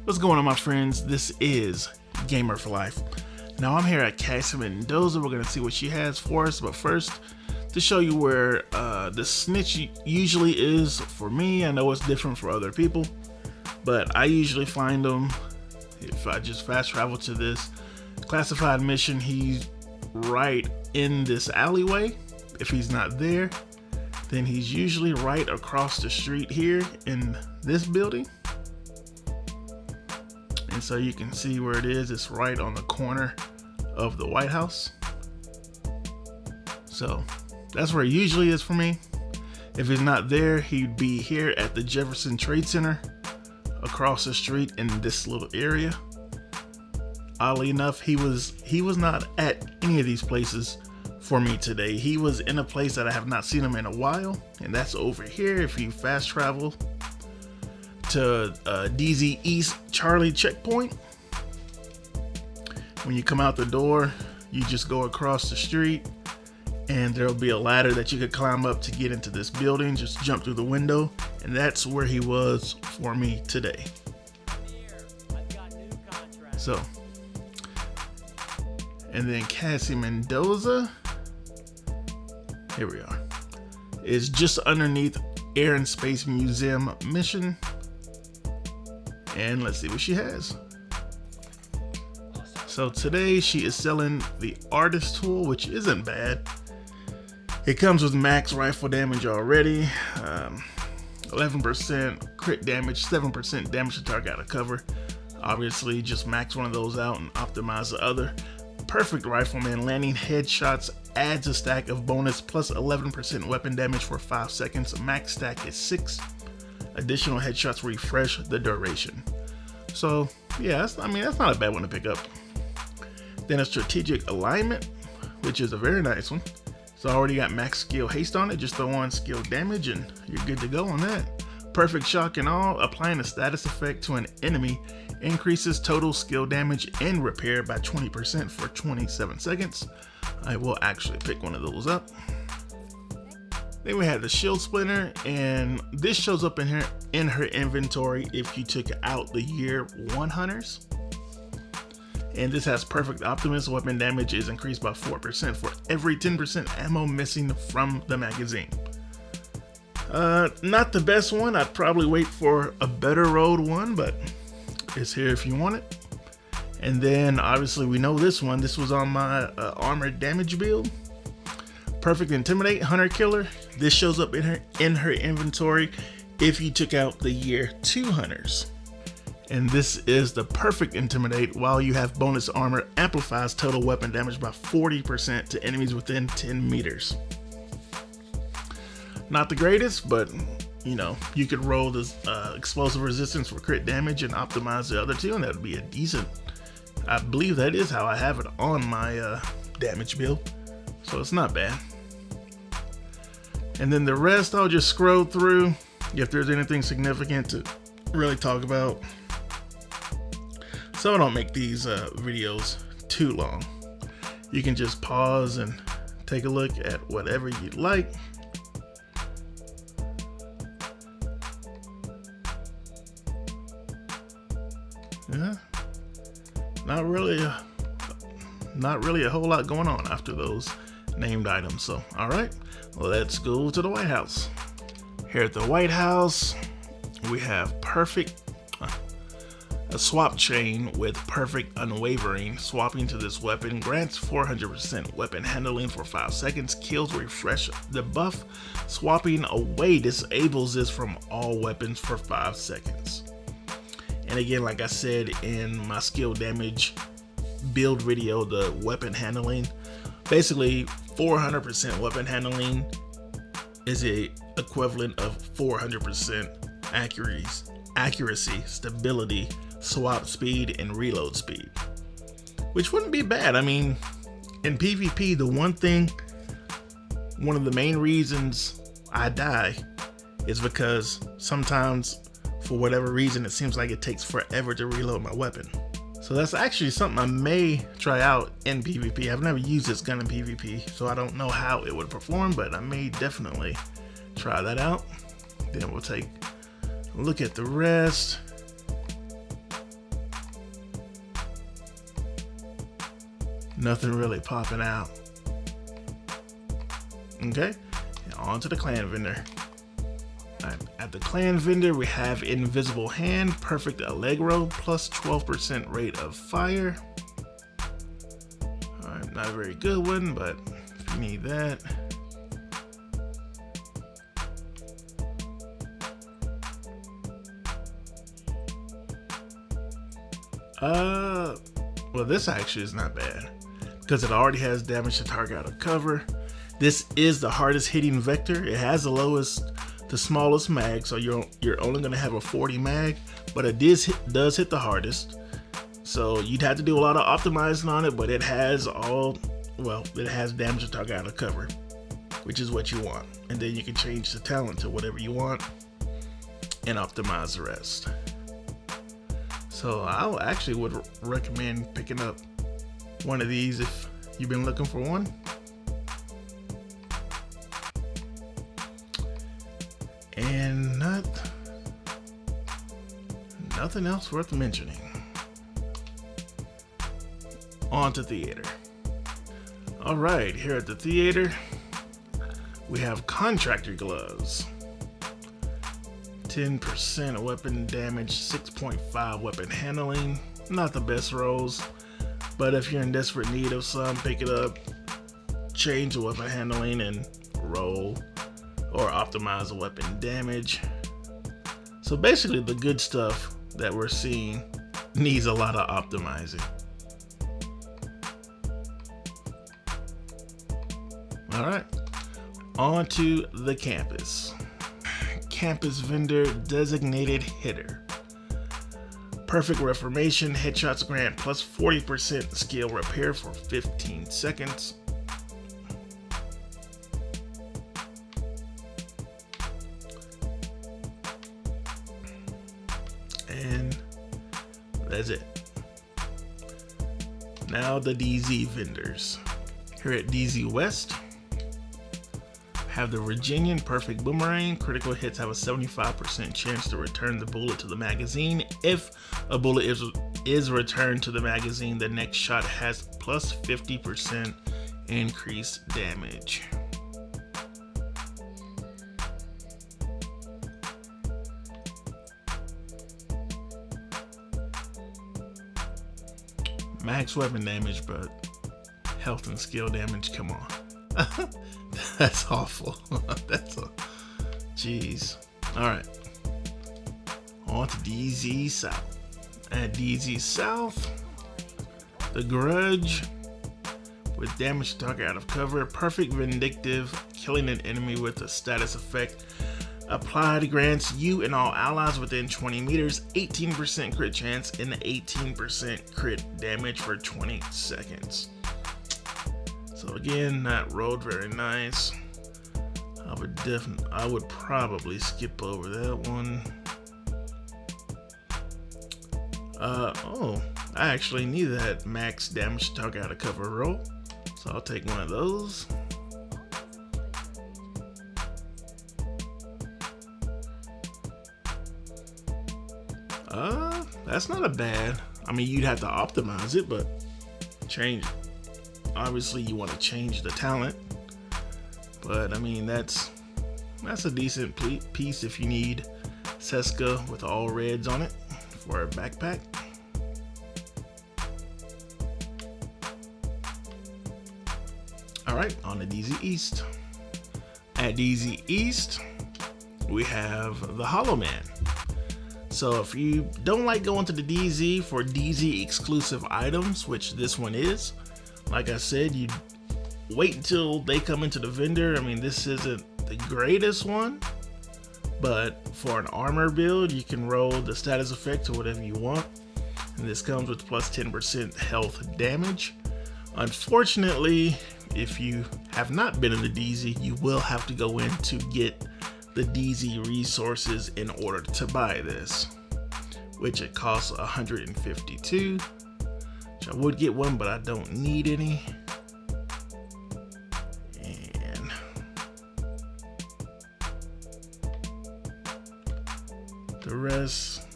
What's going on, my friends? This is Gamer for Life. Now I'm here at Cassie Mendoza. We're gonna see what she has for us, but first, to show you where the snitch usually is for me. I know it's different for other people, but I usually find them if I just fast travel to this classified mission. He's right in this alleyway. If he's not there, then he's usually right across the street here in this building. And so you can see where it is. It's right on the corner of the White House. So that's where it usually is for me. If he's not there, he'd be here at the Jefferson Trade Center across the street in this little area. Oddly enough, he was not at any of these places for me today. He was in a place that I have not seen him in a while, and that's over here. If you fast travel to DZ East Charlie checkpoint, when you come out the door, you just go across the street and there'll be a ladder that you could climb up to get into this building. Just jump through the window, and that's where he was for me today. So, and then Cassie Mendoza, here we are, is just underneath Air and Space Museum mission. And let's see what she has. So today she is selling the artist tool, which isn't bad. It comes with max rifle damage already, 11% crit damage, 7% damage to target out of cover. Obviously just max one of those out and optimize the other. Perfect rifleman landing headshots adds a stack of bonus plus 11% weapon damage for 5 seconds. Max stack is 6. Additional headshots refresh the duration. So yeah, that's not a bad one to pick up. Then a strategic alignment, which is a very nice one. So I already got max skill haste on it. Just throw on skill damage and you're good to go on that. Perfect shock and all. Applying a status effect to an enemy increases total skill damage and repair by 20% for 27 seconds. I will actually pick one of those up. Then we have the shield splinter, and this shows up in her inventory if you took out the year 1 hunters. And this has perfect optimus. Weapon damage is increased by 4% for every 10% ammo missing from the magazine. Not the best one. I'd probably wait for a better road one, but it's here if you want it. And then obviously we know this one. This was on my armored damage build. Perfect Intimidate Hunter Killer. This shows up in her inventory if you took out the year 2 hunters. And this is the Perfect Intimidate. While you have bonus armor, amplifies total weapon damage by 40% to enemies within 10 meters. Not the greatest, but you know, you could roll this explosive resistance for crit damage and optimize the other two, and that would be a decent. I believe that is how I have it on my damage build, so it's not bad. And then the rest I'll just scroll through if there's anything significant to really talk about, so I don't make these videos too long. You can just pause and take a look at whatever you'd like. Yeah, not really a whole lot going on after those named items. So all right, let's go to the White House. Here at the White House, we have a swap chain with perfect unwavering. Swapping to this weapon grants 400% weapon handling for 5 seconds. Kills refresh the buff. Swapping away disables this from all weapons for 5 seconds. And again, like I said in my skill damage build video, the weapon handling, basically 400% weapon handling is a equivalent of 400% accuracy, stability, swap speed, and reload speed, which wouldn't be bad. I mean, in PvP, one of the main reasons I die is because sometimes, for whatever reason, it seems like it takes forever to reload my weapon. So that's actually something I may try out in PvP. I've never used this gun in PvP, so I don't know how it would perform, but I may definitely try that out. Then we'll take a look at the rest. Nothing really popping out. Okay, and on to the clan vendor. Right, at the clan vendor, we have Invisible Hand, Perfect Allegro, plus 12% rate of fire. Alright, not a very good one, but if you need that. Well, this actually is not bad because it already has damage to target out of cover. This is the hardest hitting vector. It has the smallest mag, so you're only going to have a 40 mag, but it does hit the hardest. So you'd have to do a lot of optimizing on it, but it has damage to target out of cover, which is what you want. And then you can change the talent to whatever you want and optimize the rest. So I actually would recommend picking up one of these if you've been looking for one. And nothing else worth mentioning. On to theater. All right, here at the theater, we have contractor gloves. 10% weapon damage, 6.5 weapon handling. Not the best rolls, but if you're in desperate need of some, pick it up, change the weapon handling, and roll or optimize the weapon damage. So basically the good stuff that we're seeing needs a lot of optimizing. All right, on to the campus. Campus vendor designated hitter. Perfect reformation, headshots grant plus 40% skill repair for 15 seconds. And that's it. Now the DZ vendors. Here at DZ West, have the Virginian Perfect Boomerang. Critical hits have a 75% chance to return the bullet to the magazine. If a bullet is returned to the magazine, the next shot has plus 50% increased damage. Max weapon damage, but health and skill damage, come on. That's awful. That's a jeez. All right, on to DZ South. At DZ South, the Grudge with damage to target out of cover. Perfect Vindictive, killing an enemy with a status effect applied grants you and all allies within 20 meters 18% crit chance and 18% crit damage for 20 seconds. So again, not rolled very nice. I would probably skip over that one. I actually need that max damage to target out of cover roll, so I'll take one of those. That's not a bad. I mean, you'd have to optimize it, but change it. Obviously, you want to change the talent, but I mean that's a decent piece if you need Seska with all reds on it for a backpack. All right, on to DZ East. At DZ East, we have the Hollow Man. So if you don't like going to the DZ for DZ exclusive items, which this one is, like I said, you wait until they come into the vendor. I mean, this isn't the greatest one, but for an armor build, you can roll the status effect to whatever you want. And this comes with plus 10% health damage. Unfortunately, if you have not been in the DZ, you will have to go in to get the DZ resources in order to buy this, which it costs 152. Which I would get one, but I don't need any. And the rest,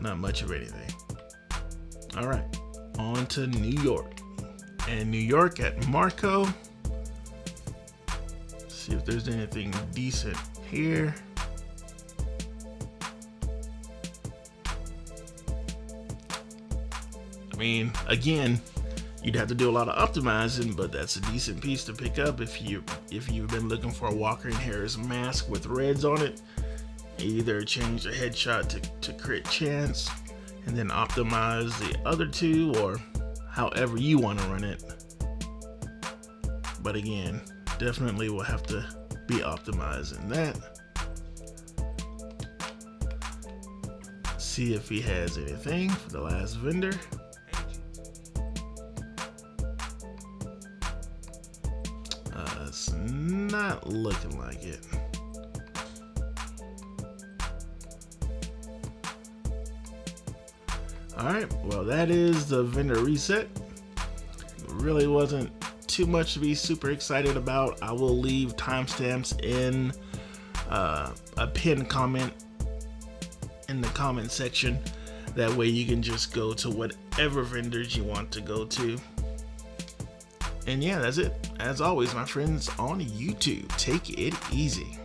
not much of anything. All right, on to New York. And New York at Marco. See if there's anything decent here. I mean, again, you'd have to do a lot of optimizing, but that's a decent piece to pick up if you've been looking for a Walker and Harris mask with reds on it. Either change the headshot to crit chance and then optimize the other two, or however you want to run it. But again, definitely will have to be optimizing that. See if he has anything for the last vendor. It's not looking like it. Alright, well, that is the vendor reset. Really wasn't too much to be super excited about. I will leave timestamps in a pinned comment in the comment section. That way you can just go to whatever vendors you want to go to. And yeah, that's it. As always, my friends on YouTube, take it easy.